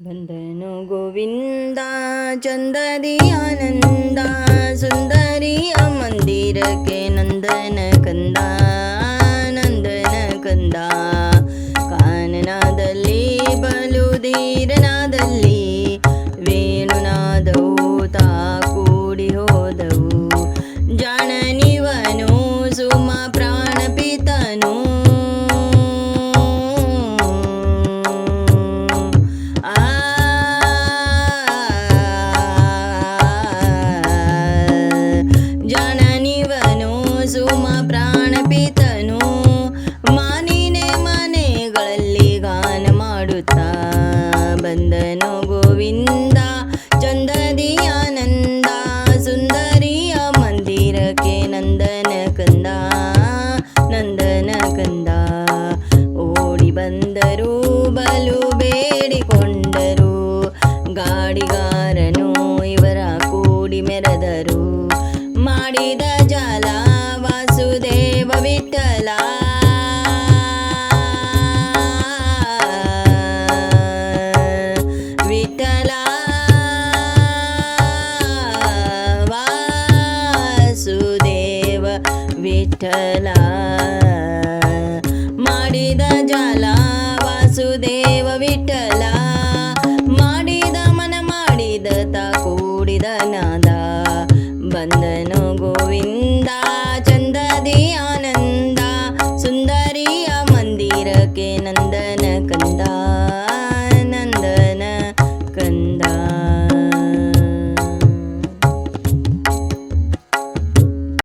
ಬಂದನು ಗೋವಿಂದ ಚಂದದಿ ಆನಂದ ಸುಂದರಿಯ ಮಂದಿರಕ್ಕೆ ನಂದನ ಕಂದ ನಂದನ ಕಂದ ಕಾನನದಲ್ಲಿ ಬಲು ಧೀರನಾದಲ್ಲಿ ವೇಣುನಾದವು ತಾ ಕೂಡಿ ಹೋದವು ಜಾಣನಿವನು ಸುಮ ಪ್ರಾಣಪಿತನು ಜಾಣನಿವನು ಸುಮ ಪ್ರಾಣಪಿತನು ಮಾನಿನೇ ಮನೆಗಳಲ್ಲಿ ಗಾನ ಮಾಡುತ್ತಾ ಬಂದನು